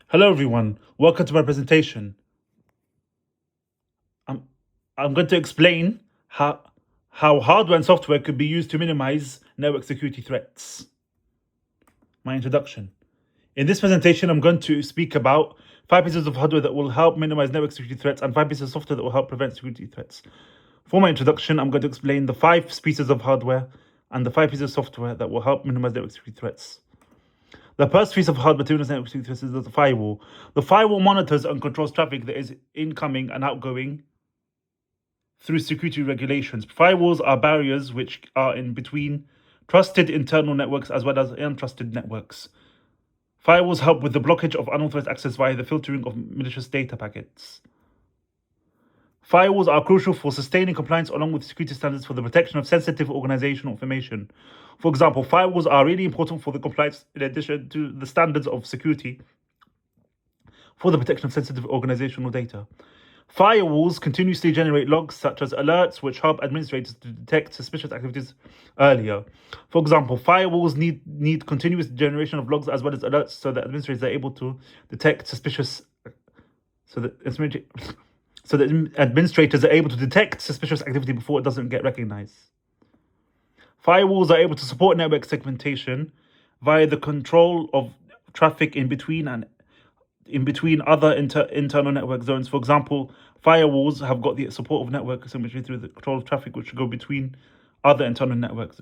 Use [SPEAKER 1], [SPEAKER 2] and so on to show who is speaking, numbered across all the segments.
[SPEAKER 1] Hello everyone, welcome to my presentation. I'm, I'm going to explain how hardware and software could be used to minimize network security threats. My introduction. In this presentation, I'm going to speak about 5 pieces of hardware that will help minimize network security threats and 5 pieces of software that will help prevent security threats. For my introduction, I'm going to explain the 5 pieces of hardware and the 5 pieces of software that will help minimize network security threats. The first piece of hardware to minimize network security threats is the firewall. The firewall monitors and controls traffic that is incoming and outgoing through security regulations. Firewalls are barriers which are in between trusted internal networks as well as untrusted networks. Firewalls help with the blockage of unauthorized access via the filtering of malicious data packets. Firewalls are crucial for sustaining compliance along with security standards for the protection of sensitive organizational information. For example, firewalls are really important for the compliance in addition to the standards of security for the protection of sensitive organizational data. Firewalls continuously generate logs such as alerts which help administrators to detect suspicious activities earlier. For example, firewalls need continuous generation of logs as well as alerts so that administrators are able to detect suspicious so that administrators are able to detect suspicious activity before it doesn't get recognized. Firewalls are able to support network segmentation via the control of traffic in between other internal network zones. For example, firewalls have got the support of network symmetry through the control of traffic which go between other internal network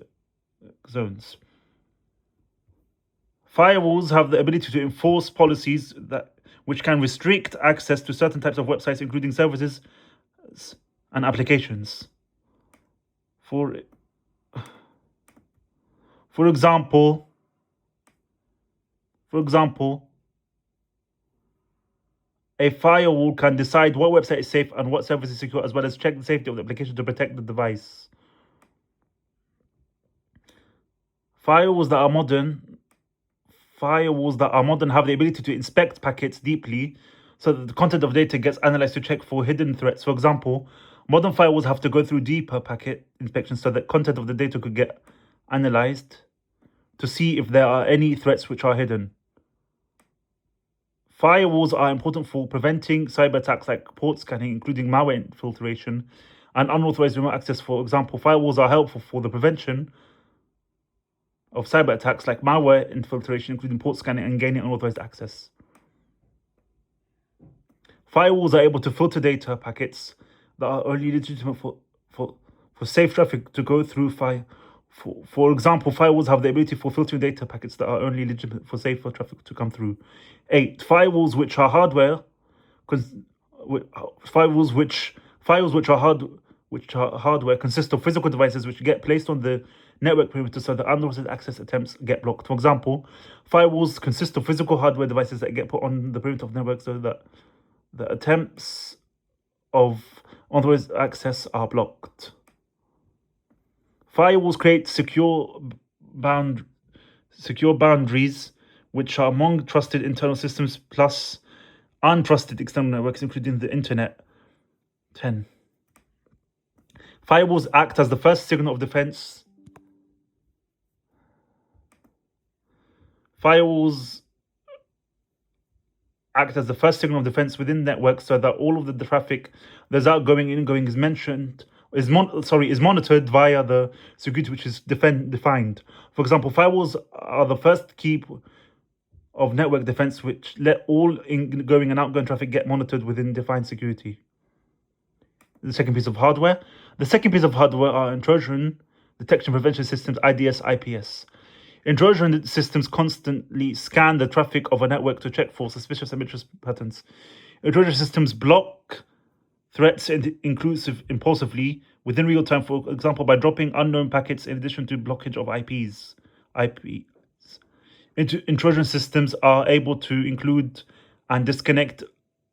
[SPEAKER 1] zones. Firewalls have the ability to enforce policies which can restrict access to certain types of websites, including services and applications. For example, a firewall can decide what website is safe and what service is secure, as well as check the safety of the application to protect the device. Firewalls that are modern have the ability to inspect packets deeply so that the content of data gets analyzed to check for hidden threats. For example, modern firewalls have to go through deeper packet inspection so that content of the data could get analyzed to see if there are any threats which are hidden. Firewalls are important for preventing cyber attacks like port scanning, including malware infiltration and unauthorized remote access. For example, firewalls are helpful for the prevention of cyber attacks like malware infiltration, including port scanning and gaining unauthorized access. Firewalls are able to filter data packets that are only legitimate for safe traffic to go through. For example, firewalls have the ability for filtering data packets that are only legitimate for safer traffic to come through. 8. Firewalls which are hardware. Firewalls which are hardware consist of physical devices which get placed on the network perimeter so that unauthorized access attempts get blocked. For example, firewalls consist of physical hardware devices that get put on the perimeter of the network so that the attempts of unauthorized access are blocked. Firewalls create secure boundaries which are among trusted internal systems plus untrusted external networks, including the internet. 10. Firewalls act as the first signal of defense. Firewalls act as the first signal of defense within networks so that all of the traffic that's outgoing and incoming is monitored via the security which is defined. For example, firewalls are the first key of network defense which let all incoming and outgoing traffic get monitored within defined security. The second piece of hardware. The second piece of hardware are intrusion detection prevention systems, IDS, IPS. Intrusion systems constantly scan the traffic of a network to check for suspicious and malicious patterns. Intrusion systems block threats impulsively within real time, for example, by dropping unknown packets in addition to blockage of IPs. Intrusion systems are able to include and disconnect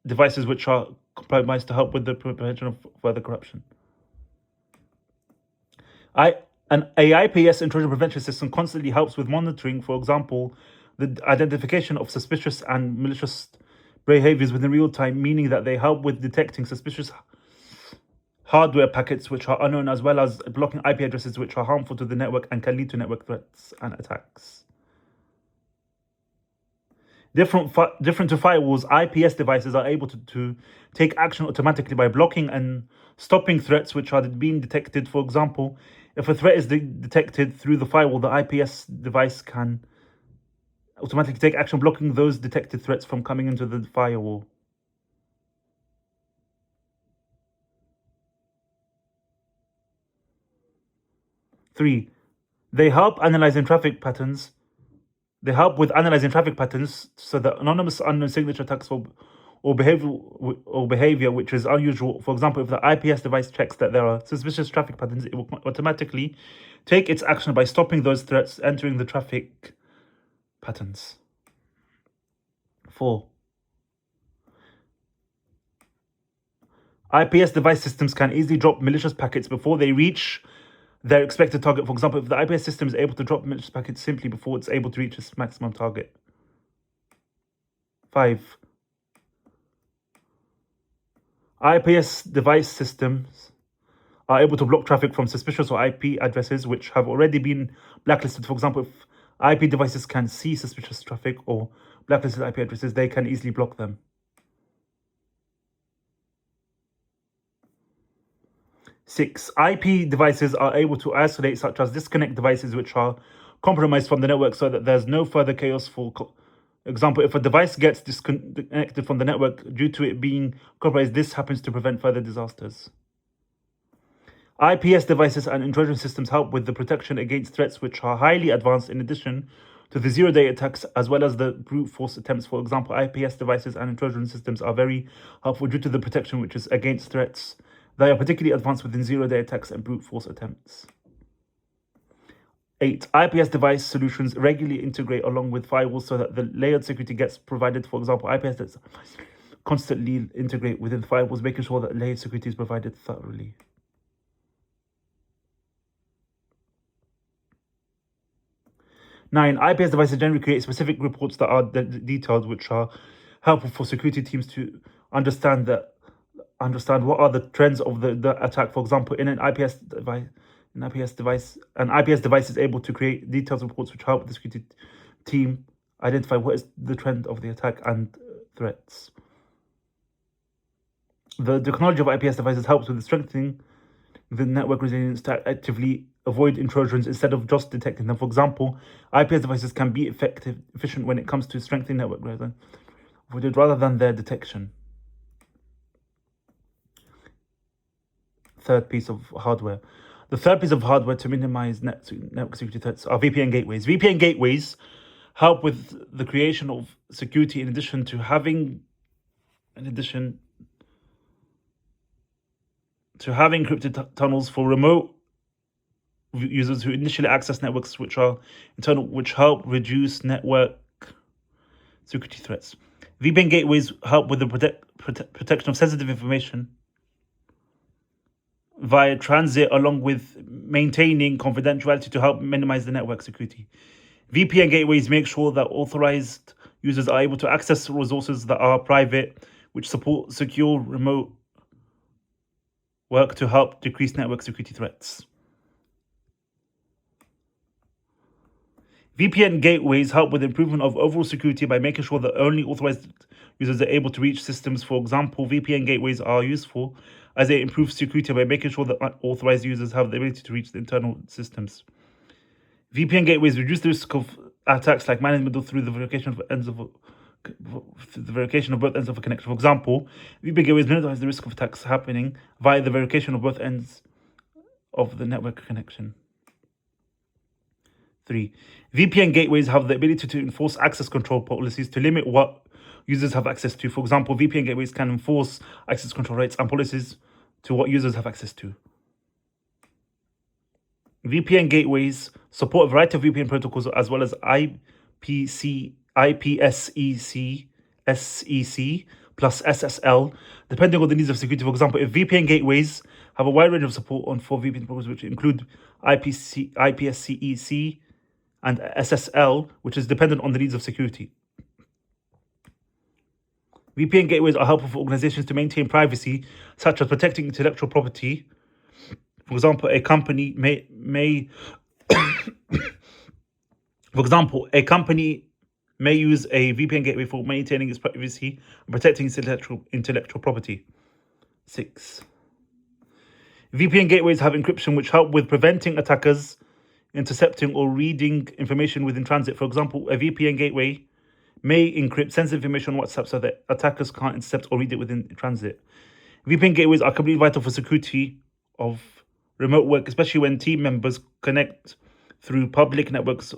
[SPEAKER 1] devices which are compromised to help with the prevention of further corruption. An IPS intrusion prevention system constantly helps with monitoring, for example, the identification of suspicious and malicious behaviors within real time, meaning that they help with detecting suspicious hardware packets which are unknown, as well as blocking IP addresses which are harmful to the network and can lead to network threats and attacks. Different to firewalls, IPS devices are able to take action automatically by blocking and stopping threats which are being detected. For example, if a threat is detected through the firewall, the IPS device can automatically take action blocking those detected threats from coming into the firewall. Three, they help analyzing traffic patterns. They help with analyzing traffic patterns so that anonymous unknown signature attacks or behavior which is unusual. For example, if the IPS device checks that there are suspicious traffic patterns, it will automatically take its action by stopping those threats entering the traffic patterns. 4. IPS device systems can easily drop malicious packets before they reach their expected target. For example, if the IPS system is able to drop malicious packets simply before it's able to reach its maximum target. 5. IPS device systems are able to block traffic from suspicious or IP addresses which have already been blacklisted. For example, if IP devices can see suspicious traffic or blacklisted IP addresses, they can easily block them. 6. IP devices are able to isolate, such as disconnect devices which are compromised from the network so that there's no further chaos. For example, if a device gets disconnected from the network due to it being compromised, this happens to prevent further disasters. IPS devices and intrusion systems help with the protection against threats which are highly advanced in addition to the zero-day attacks as well as the brute force attempts. For example, IPS devices and intrusion systems are very helpful due to the protection which is against threats. They are particularly advanced within zero-day attacks and brute force attempts. 8. IPS device solutions regularly integrate along with firewalls so that the layered security gets provided. For example, IPS devices constantly integrate within firewalls, making sure that layered security is provided thoroughly. 9. IPS devices generally create specific reports that are detailed, which are helpful for security teams to understand what are the trends of the attack. For example, in an IPS device, an IPS device is able to create detailed reports which help the security team identify what is the trend of the attack and threats. The technology of IPS devices helps with strengthening the network resilience to actively avoid intrusions instead of just detecting them. For example, IPS devices can be efficient when it comes to strengthening network resilience rather than their detection. Third piece of hardware. The third piece of hardware to minimize network security threats are VPN gateways. VPN gateways help with the creation of security in addition to having encrypted tunnels for remote users who initially access networks which are internal, which help reduce network security threats. VPN gateways help with the protection of sensitive information via transit, along with maintaining confidentiality to help minimize the network security. VPN gateways make sure that authorized users are able to access resources that are private, which support secure remote work to help decrease network security threats. VPN gateways help with improvement of overall security by making sure that only authorized users are able to reach systems. For example, VPN gateways are useful as they improve security by making sure that authorized users have the ability to reach the internal systems. VPN gateways reduce the risk of attacks like man in the middle through the verification of both ends of a connection. For example, VPN gateways minimize the risk of attacks happening via the verification of both ends of the network connection. 3. VPN gateways have the ability to enforce access control policies to limit what users have access to. For example, VPN gateways can enforce access control rights and policies to what users have access to. VPN gateways support a variety of VPN protocols as well as IPSEC, SEC plus SSL, depending on the needs of security. For example, if VPN gateways have a wide range of support for VPN protocols, which include IPSEC and SSL, which is dependent on the needs of security. VPN gateways are helpful for organizations to maintain privacy, such as protecting intellectual property. For example, a company may may use a VPN gateway for maintaining its privacy and protecting its intellectual property. 6. VPN gateways have encryption which help with preventing attackers intercepting or reading information within transit. For example, a VPN gateway may encrypt sensitive information on WhatsApp so that attackers can't intercept or read it within transit. VPN gateways are completely vital for security of remote work, especially when team members connect through public networks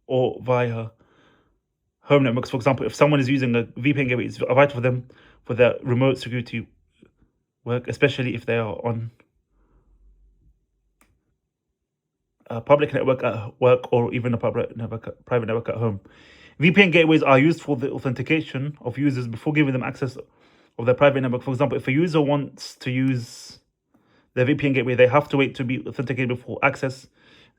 [SPEAKER 1] or via home networks. For example, if someone is using a VPN gateway, it's vital for them for their remote security work, especially if they are on a public network at work or even a private network at home. VPN gateways are used for the authentication of users before giving them access of their private network. For example, if a user wants to use their VPN gateway, they have to wait to be authenticated before access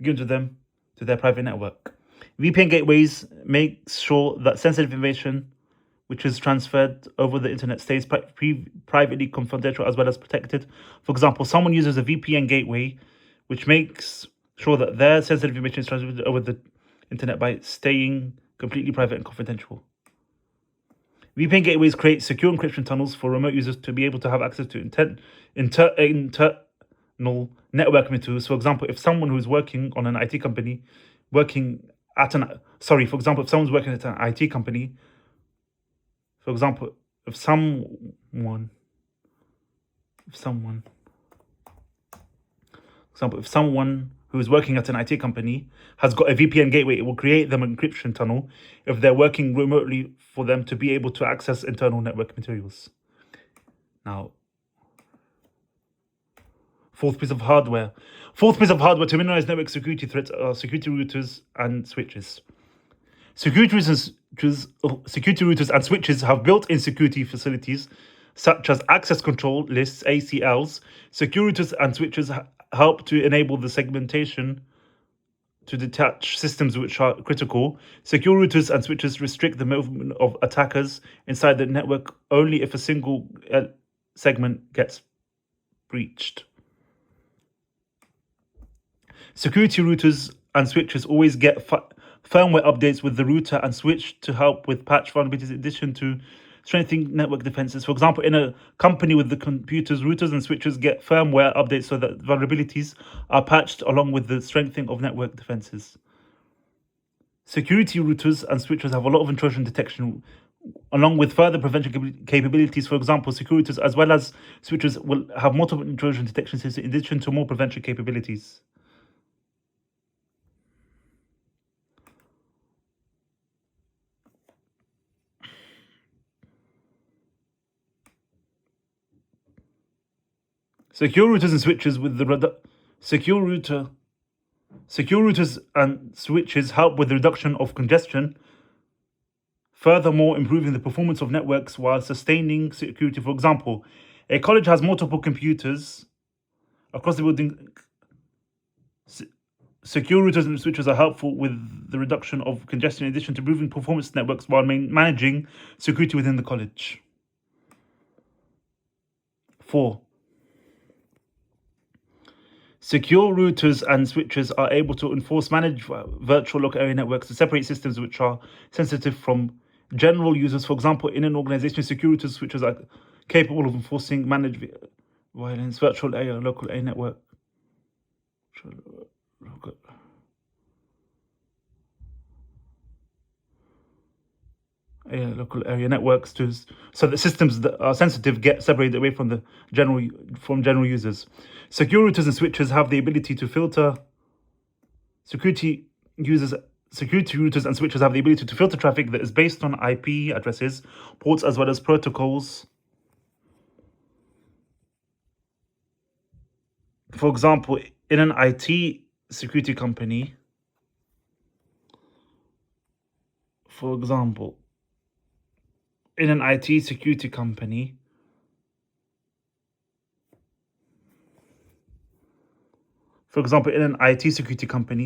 [SPEAKER 1] given to them to their private network. VPN gateways make sure that sensitive information which is transferred over the internet stays privately confidential as well as protected. For example, someone uses a VPN gateway which makes sure that their sensitive information is transmitted over the internet by staying completely private and confidential. VPN gateways create secure encryption tunnels for remote users to be able to have access to internal networking tools. For example, if someone who's working on an IT company, for example, if someone's working at an IT company, for example, if someone who is working at an IT company has got a VPN gateway, it will create them an encryption tunnel if they're working remotely for them to be able to access internal network materials. Now, fourth piece of hardware to minimize network security threats are security routers and switches. Security routers and switches have built-in security facilities such as access control lists, ACLs. Secure routers and switches help to enable the segmentation to detach systems which are critical. Secure routers and switches restrict the movement of attackers inside the network only if a single segment gets breached. Security routers and switches always get firmware updates with the router and switch to help with patch vulnerabilities in addition to strengthening network defenses. For example, in a company with the computers, routers and switches get firmware updates so that vulnerabilities are patched along with the strengthening of network defenses. Security routers and switches have a lot of intrusion detection along with further prevention capabilities. For example, security routers as well as switches will have multiple intrusion detection systems in addition to more prevention capabilities. Secure routers and switches help with the reduction of congestion, furthermore improving the performance of networks while sustaining security. For example, a college has multiple computers across the building. Secure routers and switches are helpful with the reduction of congestion in addition to improving performance networks while managing security within the college. 4. Secure routers and switches are able to manage virtual local area networks to separate systems which are sensitive from general users. For example, in an organization, secure routers and switches are capable of enforcing managed violence, virtual area, local area network. Local area networks so that systems that are sensitive get separated away from general users. Secure routers and switches have the ability to filter security routers and switches have the ability to filter traffic that is based on IP addresses, ports, as well as protocols. For example, in an IT security company,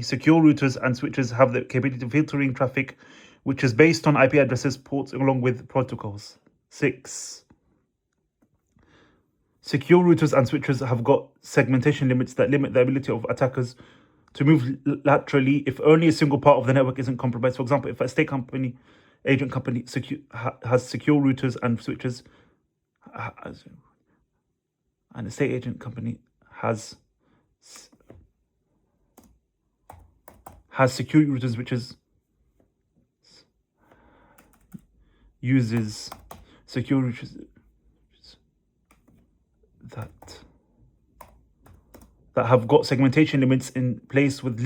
[SPEAKER 1] secure routers and switches have the capability of filtering traffic which is based on IP addresses, ports, along with protocols. 6. Secure routers and switches have got segmentation limits that limit the ability of attackers to move laterally if only a single part of the network isn't compromised. For example, if a state company agent company has secure routers and switches. An estate agent company has secure routers, which uses secure routers that have got segmentation limits in place with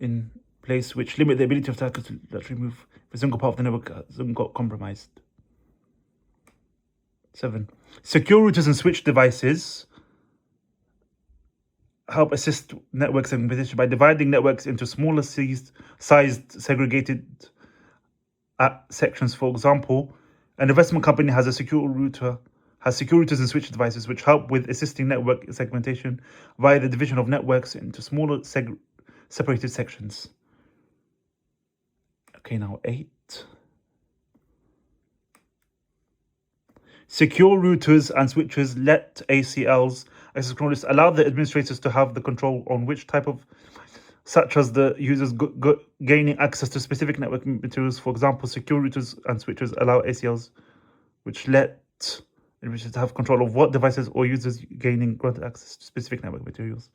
[SPEAKER 1] in place which limit the ability of attackers to remove if a single part of the network hasn't got compromised. 7. Secure routers and switch devices help assist network segmentation by dividing networks into smaller sized segregated sections. For example, an investment company has secure routers and switch devices which help with assisting network segmentation via the division of networks into smaller separated sections. Okay, now 8. Secure routers and switches let ACLs, access control lists, allow the administrators to have the control on which type of, such as the users gaining access to specific network materials. For example, secure routers and switches allow ACLs, which let administrators have control of what devices or users gaining granted access to specific network materials.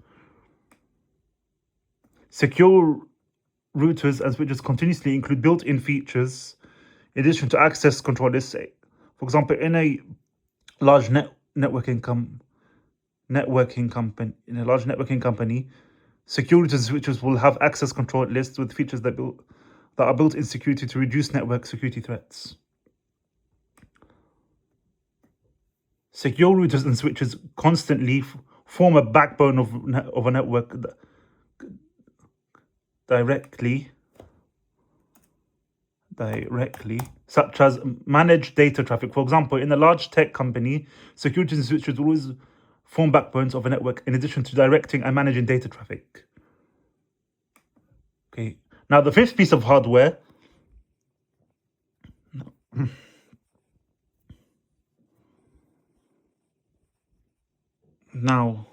[SPEAKER 1] Secure routers and switches continuously include built-in features in addition to access control lists. For example, in a large networking company, secure routers and switches will have access control lists with features that are built in security to reduce network security threats. Secure routers and switches constantly form a backbone of a network directly, such as manage data traffic. For example, in a large tech company, security and switches will always form backbones of a network in addition to directing and managing data traffic. Okay, now the 5th piece of hardware Now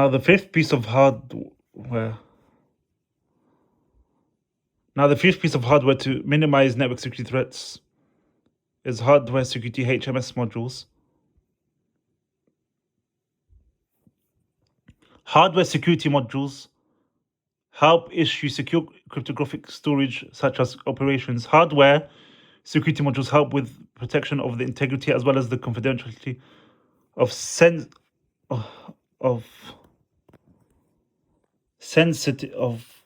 [SPEAKER 1] the 5th piece of hardware. Now the 5th piece of hardware to minimize network security threats is hardware security HMS modules. Hardware security modules help issue secure cryptographic storage such as operations. Hardware security modules help with protection of the integrity as well as the confidentiality of sensitive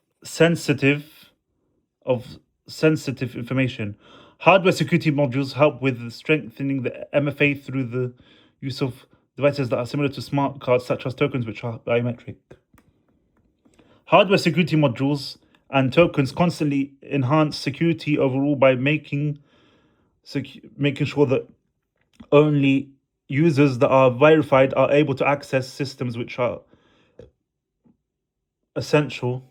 [SPEAKER 1] information. Hardware security modules help with strengthening the MFA through the use of devices that are similar to smart cards, such as tokens, which are biometric. Hardware security modules and tokens constantly enhance security overall by making sure that only users that are verified are able to access systems which are essential,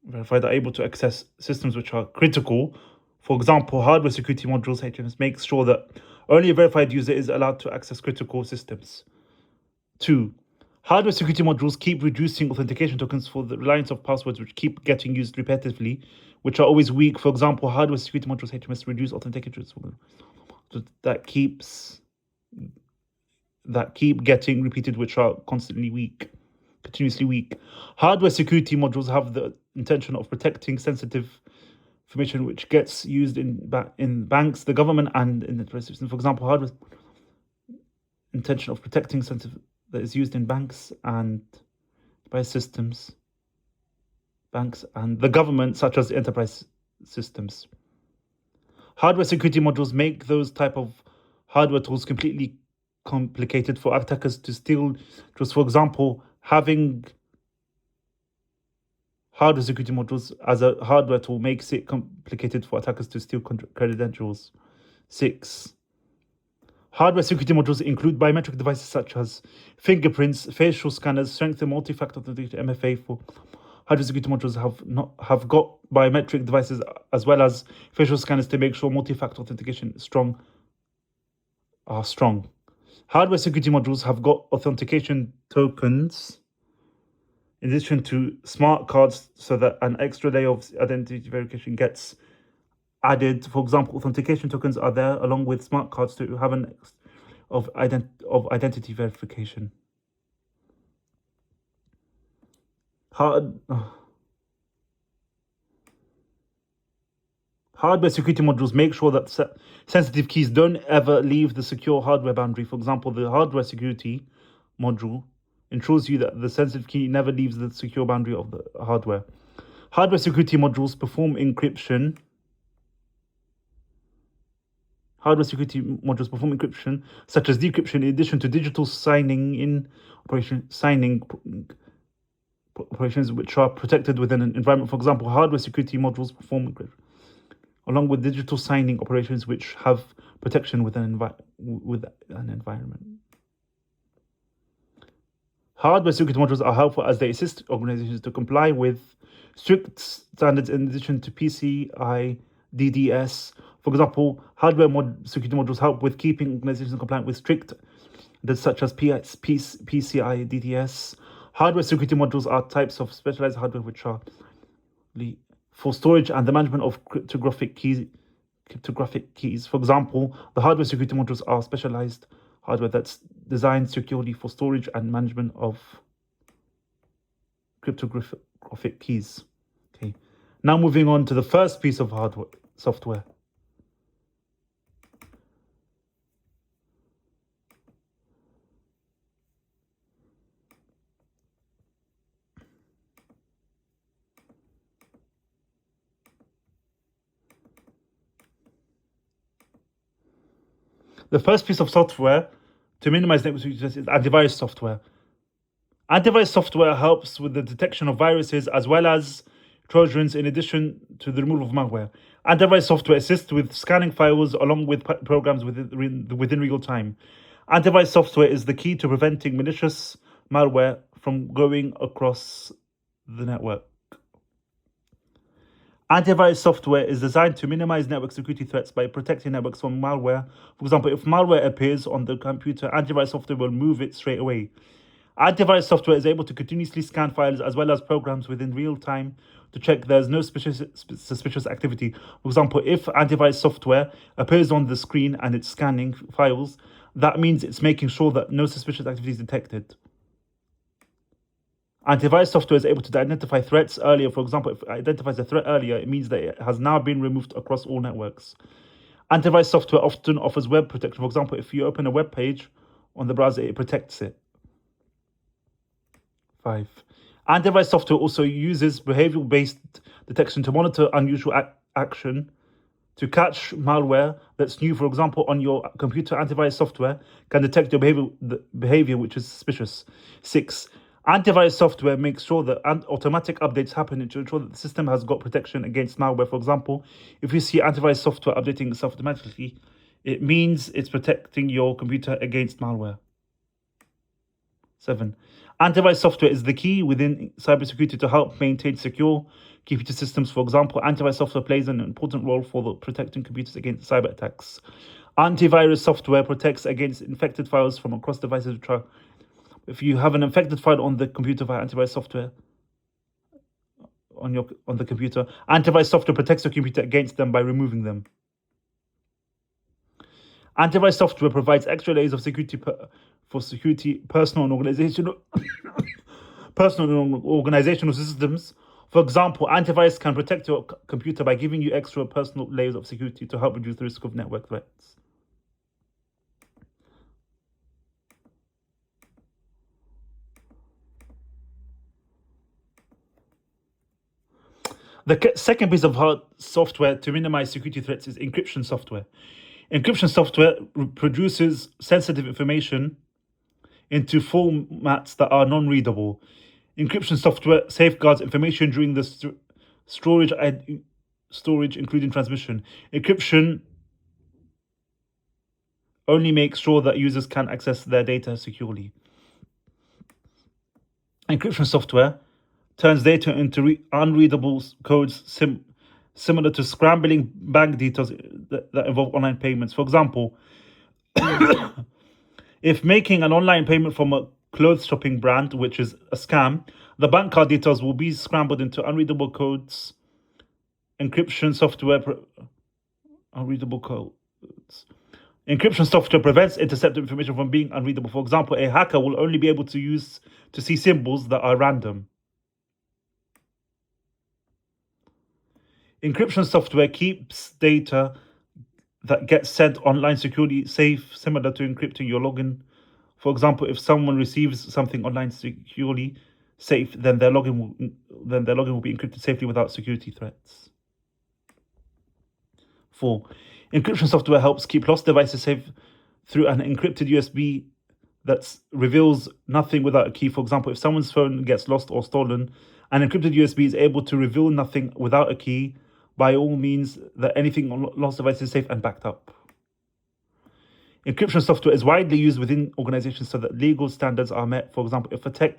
[SPEAKER 1] verified are able to access systems which are critical. For example, hardware security modules HMS makes sure that only a verified user is allowed to access critical systems. 2. Hardware security modules keep reducing authentication tokens for the reliance of passwords which keep getting used repetitively, which are always weak. For example, hardware security modules HMS reduce authentication that keep getting repeated, which are continuously weak. Hardware security modules have the intention of protecting sensitive information which gets used in banks, the government, and in the trust system. For example, hardware intention of protecting sensitive that is used in banks and by systems, banks and the government, such as enterprise systems. Hardware security modules make those type of hardware tools completely complicated for attackers to steal. Just for example, having hardware security modules as a hardware tool makes it complicated for attackers to steal credentials. 6. Hardware security modules include biometric devices such as fingerprints, facial scanners, strengthen multi-factor authentication MFA. For hardware security modules have got biometric devices as well as facial scanners to make sure multi-factor authentication is strong are strong. Hardware security modules have got authentication tokens in addition to smart cards so that an extra layer of identity verification gets added. For example, authentication tokens are there along with smart cards to have an of identity verification. Hardware security modules make sure that sensitive keys don't ever leave the secure hardware boundary. For example, the hardware security module ensures you that the sensitive key never leaves the secure boundary of the hardware. Hardware security modules perform encryption. Hardware security modules perform encryption, such as decryption, in addition to digital signing operations which are protected within an environment. For example, hardware security modules perform encryption along with digital signing operations which have protection within an environment. Hardware security modules are helpful as they assist organizations to comply with strict standards in addition to PCI DDS. For example, hardware security modules help with keeping organizations compliant with strict standards such as PCI DDS. Hardware security modules are types of specialized hardware which are for storage and the management of cryptographic keys. For example, the hardware security modules are specialized hardware that's designed securely for storage and management of cryptographic keys. Okay. Now moving on to the first piece of software. The first piece of software to minimize network security is antivirus software. Antivirus software helps with the detection of viruses as well as Trojans in addition to the removal of malware. Antivirus software assists with scanning files along with programs within real time. Antivirus software is the key to preventing malicious malware from going across the network. Antivirus software is designed to minimize network security threats by protecting networks from malware. For example, if malware appears on the computer, antivirus software will remove it straight away. Antivirus software is able to continuously scan files as well as programs within real time to check there's no suspicious activity. For example, if antivirus software appears on the screen and it's scanning files, that means it's making sure that no suspicious activity is detected. Antivirus software is able to identify threats earlier. For example, if it identifies a threat earlier, it means that it has now been removed across all networks. Antivirus software often offers web protection. For example, if you open a web page on the browser, it protects it. 5. Antivirus software also uses behavioral-based detection to monitor unusual action to catch malware that's new. For example, on your computer, antivirus software can detect your behavior which is suspicious. 6. Antivirus software makes sure that automatic updates happen to ensure that the system has got protection against malware. For example, if you see antivirus software updating itself automatically, it means it's protecting your computer against malware. 7. Antivirus software is the key within cybersecurity to help maintain secure computer systems. For example, antivirus software plays an important role for protecting computers against cyber attacks. Antivirus software protects against infected files from across devices. If you have an infected file on the computer via antivirus software on the computer, antivirus software protects your computer against them by removing them. Antivirus software provides extra layers of security for personal and organizational systems. For example, antivirus can protect your computer by giving you extra personal layers of security to help reduce the risk of network threats. The second piece of hard software to minimize security threats is encryption software. Encryption software produces sensitive information into formats that are non-readable. Encryption software safeguards information during the storage, including transmission. Encryption only makes sure that users can access their data securely. Encryption software turns data into unreadable codes similar to scrambling bank details that involve online payments. For example, If making an online payment from a clothes shopping brand, which is a scam, the bank card details will be scrambled into unreadable codes, encryption software, unreadable codes. Encryption software prevents intercepted information from being unreadable. For example, a hacker will only be able to see symbols that are random. Encryption software keeps data that gets sent online securely safe, similar to encrypting your login. For example, if someone receives something online securely safe, then their login will be encrypted safely without security threats. 4. Encryption software helps keep lost devices safe through an encrypted USB that reveals nothing without a key. For example, if someone's phone gets lost or stolen, an encrypted USB is able to reveal nothing without a key. By all means, that anything on lost device is safe and backed up. Encryption software is widely used within organizations so that legal standards are met. For example, if a tech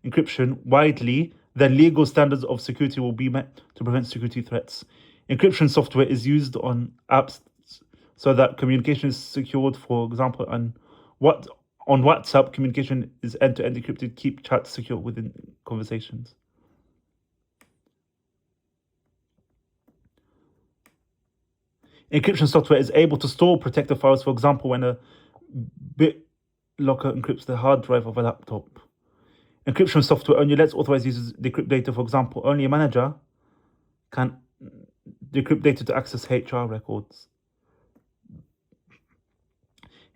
[SPEAKER 1] encryption widely, then legal standards of security will be met to prevent security threats. Encryption software is used on apps so that communication is secured. For example, on WhatsApp, communication is end-to-end encrypted, keep chats secure within conversations. Encryption software is able to store protected files. For example, when a BitLocker encrypts the hard drive of a laptop. Encryption software only lets authorized users decrypt data. For example, only a manager can decrypt data to access HR records.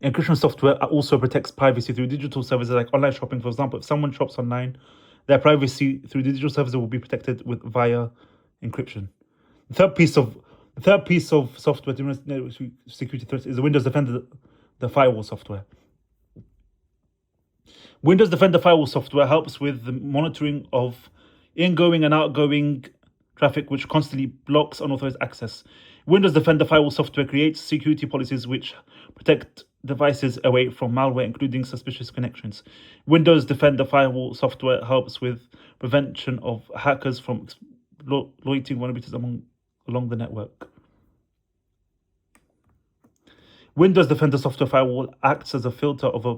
[SPEAKER 1] Encryption software also protects privacy through digital services like online shopping. For example, if someone shops online, their privacy through digital services will be protected via encryption. The third piece of software to manage network security threats is the Windows Defender, the firewall software. Windows Defender firewall software helps with the monitoring of ingoing and outgoing traffic, which constantly blocks unauthorized access. Windows Defender firewall software creates security policies which protect devices away from malware, including suspicious connections. Windows Defender firewall software helps with prevention of hackers from exploiting vulnerabilities along the network. Windows Defender software firewall acts as a filter of a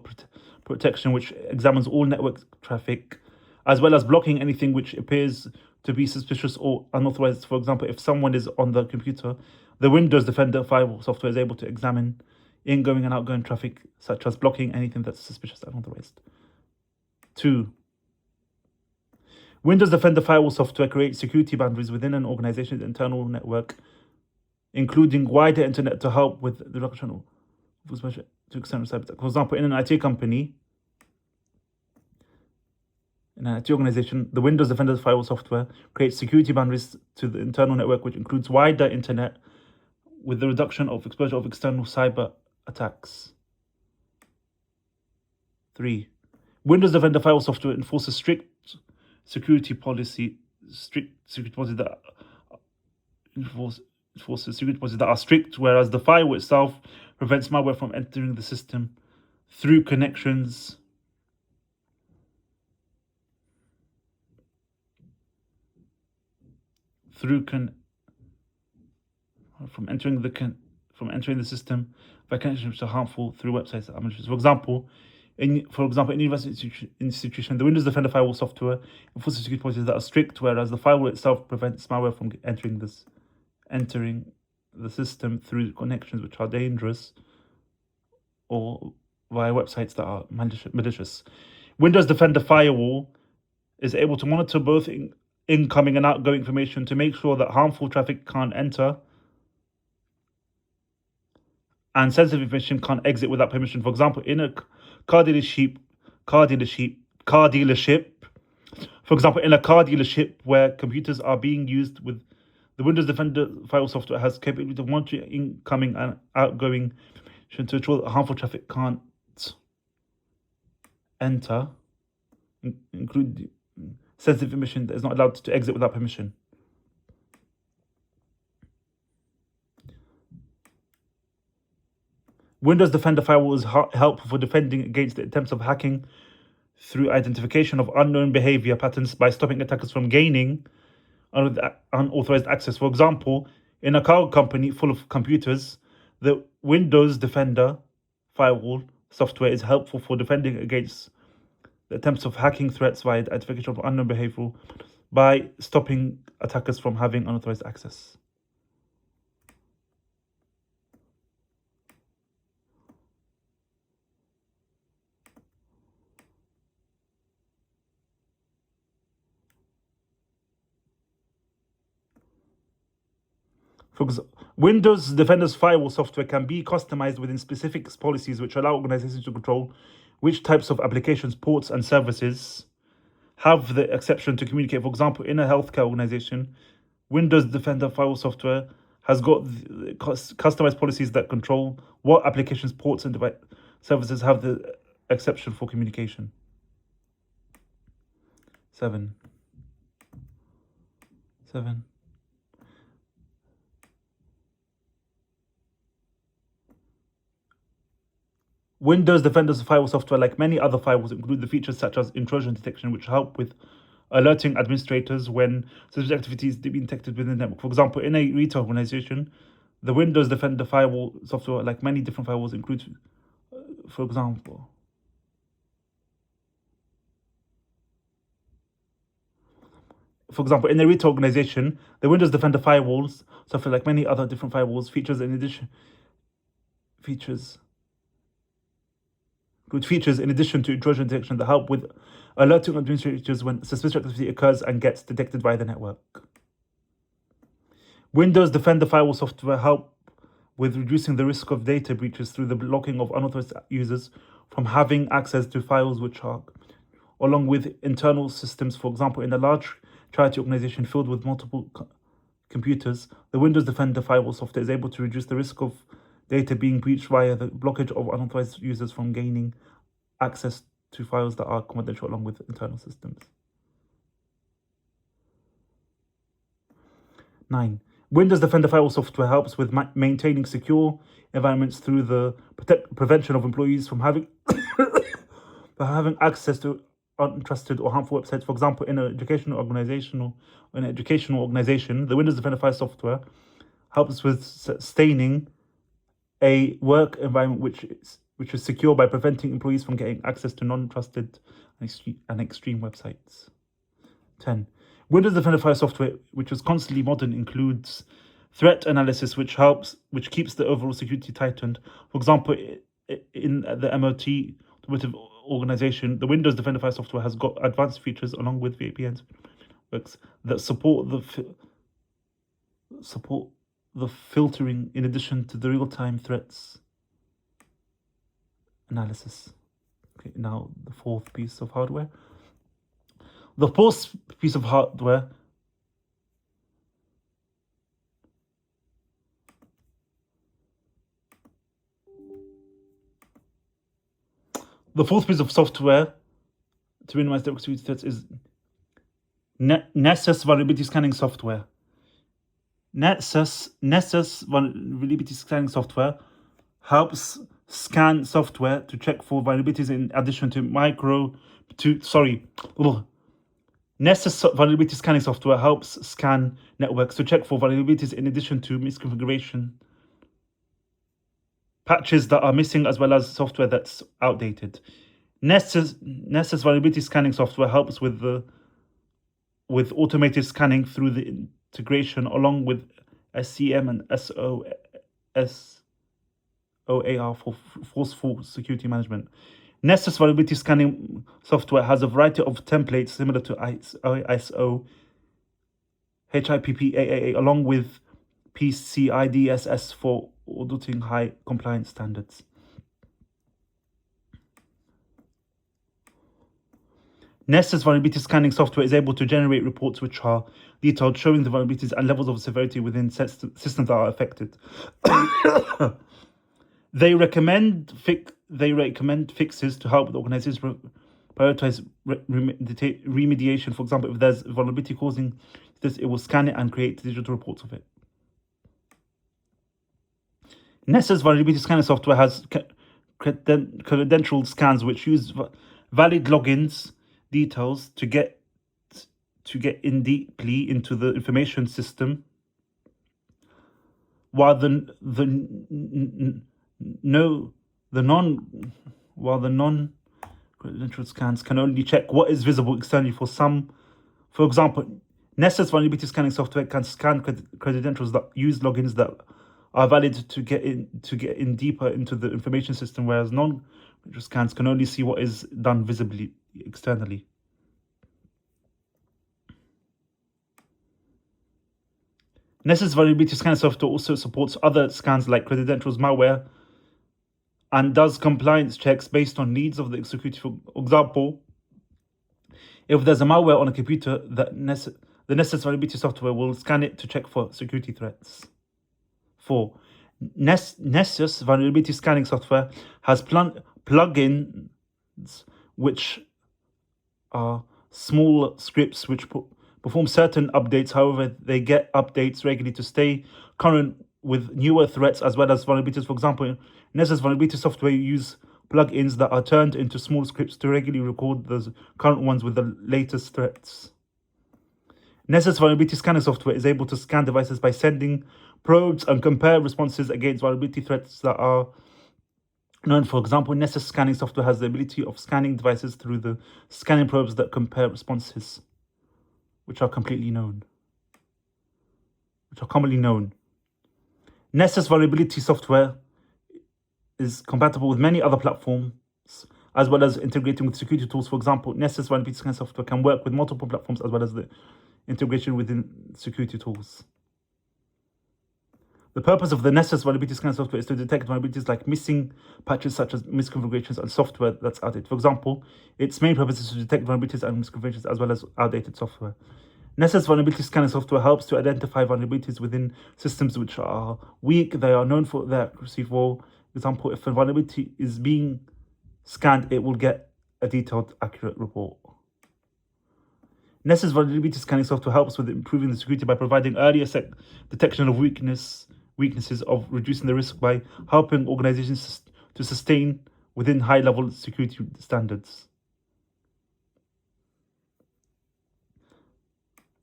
[SPEAKER 1] protection which examines all network traffic, as well as blocking anything which appears to be suspicious or unauthorized. For example, if someone is on the computer, the Windows Defender firewall software is able to examine ingoing and outgoing traffic, such as blocking anything that's suspicious and unauthorized. 2. Windows Defender firewall software creates security boundaries within an organization's internal network, including wider internet, to help with the reduction of exposure to external cyber attack. For example, in an IT company, in an IT organization, the Windows Defender firewall software creates security boundaries to the internal network, which includes wider internet with the reduction of exposure of external cyber attacks. 3. Windows Defender firewall software enforces strict security policies that are strict, whereas the firewall itself prevents malware from entering the system through connections from entering the system by connections which are harmful through websites that are malicious. For example, in university institution, the Windows Defender firewall software enforces security policies that are strict, whereas the firewall itself prevents malware from entering the system through connections which are dangerous or via websites that are malicious. Windows Defender firewall is able to monitor both incoming and outgoing information to make sure that harmful traffic can't enter and sensitive information can't exit without permission. For example, in a car dealership, where computers are being used, with the Windows Defender file software has capability of monitoring incoming and outgoing to ensure that harmful traffic can't enter, including sensitive information that is not allowed to exit without permission. Windows Defender Firewall is helpful for defending against the attempts of hacking through identification of unknown behavior patterns by stopping attackers from gaining unauthorized access. For example, in a car company full of computers, the Windows Defender firewall software is helpful for defending against the attempts of hacking threats via identification of unknown behavior by stopping attackers from having unauthorized access. For example, Windows Defender's firewall software can be customized within specific policies which allow organizations to control which types of applications, ports, and services have the exception to communicate. For example, in a healthcare organization, Windows Defender firewall software has got customized policies that control what applications, ports, and device services have the exception for communication. 7. Windows Defender's firewall software, like many other firewalls, include the features such as intrusion detection, which help with alerting administrators when suspicious activity is being detected within the network. For example, in a retail organization, the Windows Defender firewall software, like many different firewalls, includes, for example, in a retail organization, the Windows Defender firewalls software, like many other different firewalls, features in addition to intrusion detection that help with alerting administrators when suspicious activity occurs and gets detected by the network. Windows Defender firewall software help with reducing the risk of data breaches through the blocking of unauthorized users from having access to files which are, along with internal systems. For example, in a large charity organization filled with multiple computers, the Windows Defender firewall software is able to reduce the risk of data being breached via the blockage of unauthorized users from gaining access to files that are confidential along with internal systems. 9. Windows Defender firewall software helps with maintaining secure environments through the prevention of employees from having access to untrusted or harmful websites. For example, in an educational organization, the Windows Defender firewall software helps with sustaining a work environment which is secure by preventing employees from getting access to non-trusted and extreme websites. 10. Windows Defender firewall software, which is constantly modern, includes threat analysis, which keeps the overall security tightened. For example, in the MOT automotive organization, the Windows Defender firewall software has got advanced features along with VPNs that support the filtering in addition to the real-time threats analysis. Okay, now the fourth piece of hardware. The fourth piece of hardware software to minimize network security threats is Nessus vulnerability scanning software. Nessus vulnerability scanning software helps scan software to check for vulnerabilities in addition to Nessus vulnerability scanning software helps scan networks to check for vulnerabilities in addition to misconfiguration patches that are missing, as well as software that's outdated. Nessus vulnerability scanning software helps with automated scanning through the integration along with SCM and SOAR for forceful security management. Nessus vulnerability scanning software has a variety of templates similar to ISO, HIPAA, along with PCI-DSS for auditing high compliance standards. Nessus vulnerability scanning software is able to generate reports which are detailed, showing the vulnerabilities and levels of severity within systems that are affected. They recommend fixes to help the organizations prioritize remediation. For example, if there's a vulnerability causing this, it will scan it and create digital reports of it. Nessus vulnerability scanning software has credential scans which use valid logins details to get in deeply into the information system, while the no while the non-credential scans can only check what is visible externally for example, Nessa's vulnerability scanning software can scan credentials that use logins that are valid to get in deeper into the information system, whereas non-credential scans can only see what is done visibly externally. Nessa's vulnerability scanning software also supports other scans like credentials, malware, and does compliance checks based on needs of the executive. For example, if there's a malware on a computer, the Nessus vulnerability software will scan it to check for security threats. 4. Nessus vulnerability scanning software has plugins which are small scripts which perform certain updates. However, they get updates regularly to stay current with newer threats as well as vulnerabilities. For example, Nessus vulnerability software use plugins that are turned into small scripts to regularly record the current ones with the latest threats. Nessus vulnerability scanning software is able to scan devices by sending probes and compare responses against vulnerability threats that are known. For example, Nessus scanning software has the ability of scanning devices through the scanning probes that compare responses, which are commonly known. Nessus vulnerability software is compatible with many other platforms, as well as integrating with security tools. For example, Nessus vulnerability scanning software can work with multiple platforms as well as the integration within security tools. The purpose of the Nessus vulnerability scanning software is to detect vulnerabilities like missing patches such as misconfigurations and software that's outdated. For example, its main purpose is to detect vulnerabilities and misconfigurations as well as outdated software. Nessus vulnerability scanning software helps to identify vulnerabilities within systems which are weak. They are known for their accuracy. For example, if a vulnerability is being scanned, it will get a detailed, accurate report. Nessus vulnerability scanning software helps with improving the security by providing earlier detection of weaknesses, of reducing the risk by helping organizations to sustain within high-level security standards.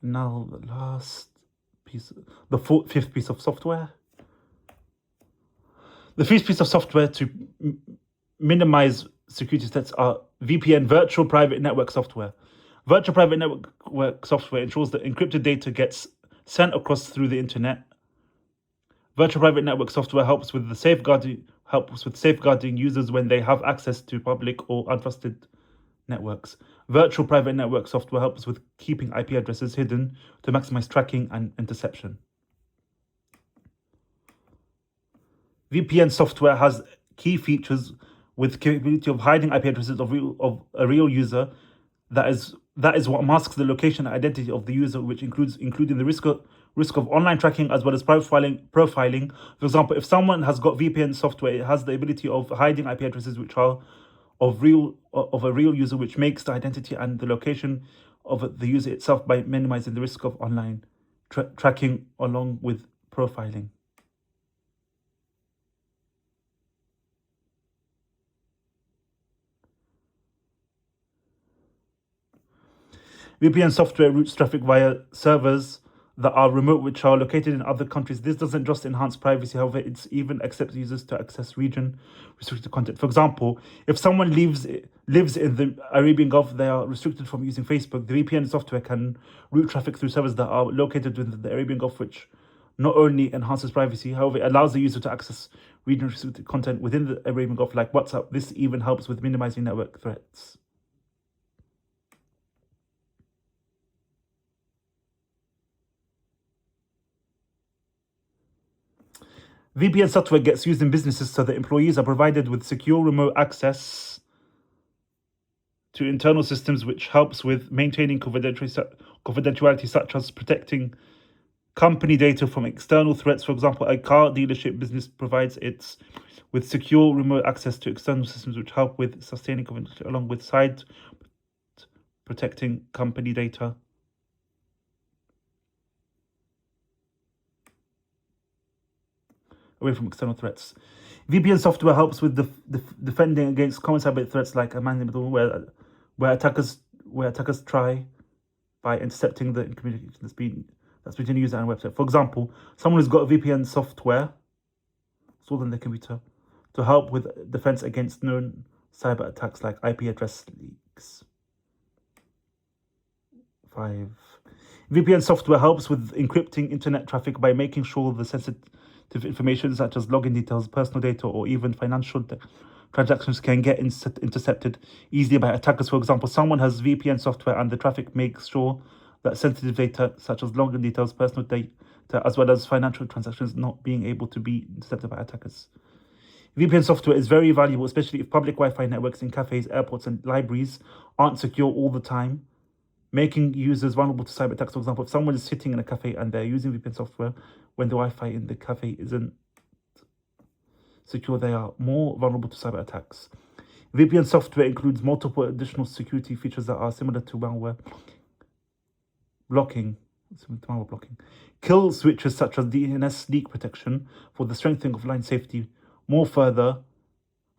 [SPEAKER 1] Now the last piece, fifth piece of software. The fifth piece of software to minimize security threats are VPN, virtual private network software. Virtual private network software ensures that encrypted data gets sent across through the internet. Virtual private network software helps with safeguarding users when they have access to public or untrusted networks. Virtual private network software helps with keeping IP addresses hidden to maximize tracking and interception. VPN software has key features with capability of hiding IP addresses of a real user. That is what masks the location and identity of the user, which including the risk of online tracking as well as profiling. For example, if someone has got VPN software, it has the ability of hiding IP addresses which are of a real user, which makes the identity and the location of the user itself by minimizing the risk of online tracking along with profiling. VPN software routes traffic via servers that are remote, which are located in other countries. This doesn't just enhance privacy, however, it even accepts users to access region-restricted content. For example, if someone lives in the Arabian Gulf, they are restricted from using Facebook. The VPN software can route traffic through servers that are located within the Arabian Gulf, which not only enhances privacy, however, it allows the user to access region-restricted content within the Arabian Gulf, like WhatsApp. This even helps with minimizing network threats. VPN software gets used in businesses so that employees are provided with secure remote access to internal systems, which helps with maintaining confidentiality, such as protecting company data from external threats. For example, a car dealership business provides it with secure remote access to external systems, which help with sustaining confidentiality along with protecting company data. Away from external threats. VPN software helps with defending against common cyber threats like a man-in-the-middle, where attackers try by intercepting the communication that's between user and website. For example, someone who's got VPN software installed on their computer to help with defense against known cyber attacks like IP address leaks. 5. VPN software helps with encrypting internet traffic by making sure the sensitive information such as login details, personal data, or even financial transactions can get intercepted easily by attackers. For example, someone has VPN software and the traffic makes sure that sensitive data such as login details, personal data, as well as financial transactions not being able to be intercepted by attackers. VPN software is very valuable, especially if public Wi-Fi networks in cafes, airports, and libraries aren't secure all the time, making users vulnerable to cyber attacks. For example, if someone is sitting in a cafe and they're using VPN software when the Wi-Fi in the cafe isn't secure, they are more vulnerable to cyber attacks. VPN software includes multiple additional security features that are similar to malware blocking. Kill switches such as DNS leak protection for the strengthening of line safety more further.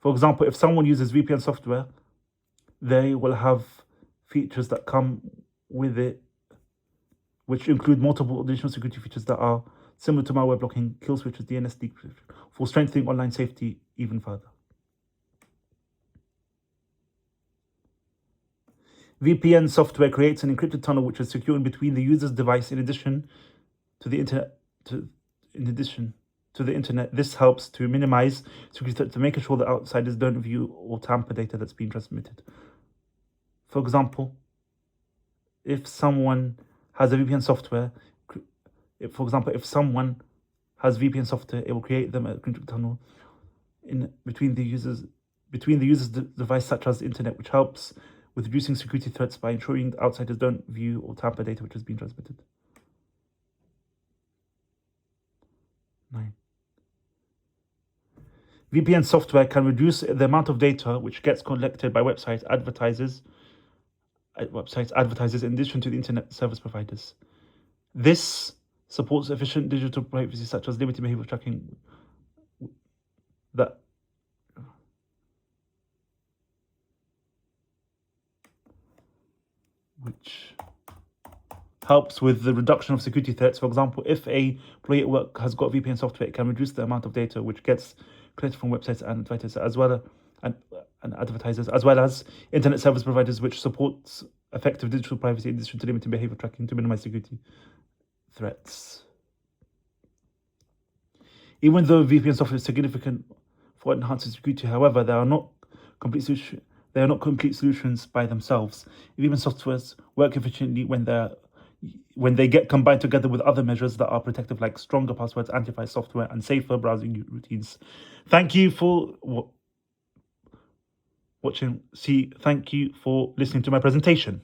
[SPEAKER 1] For example, if someone uses VPN software, they will have features that come with it, which include multiple additional security features that are similar to malware blocking, kill switches, DNS leak protection, for strengthening online safety even further. VPN software creates an encrypted tunnel which is secure in between the user's device in addition to the internet. This helps to minimize security threats, to making sure that outsiders don't view or tamper data that's being transmitted. For example, if someone has a VPN software, it will create them a encrypted tunnel in between the user's device, such as the internet, which helps with reducing security threats by ensuring that outsiders don't view or tamper data which has been transmitted. 9. VPN software can reduce the amount of data which gets collected by website advertisers in addition to the internet service providers. This supports efficient digital privacy such as limited behavior tracking which helps with the reduction of security threats. For example, if a employee at work has got VPN software, it can reduce the amount of data which gets collected from websites and advertisers, as well as internet service providers, which supports effective digital privacy in addition to limited behavior tracking to minimize security threats. Even though VPN software is significant for enhancing security, however, they are not complete solutions by themselves. VPN softwares work efficiently when they get combined together with other measures that are protective, like stronger passwords, antivirus software, and safer browsing routines. Thank you for watching. Thank you for listening to my presentation.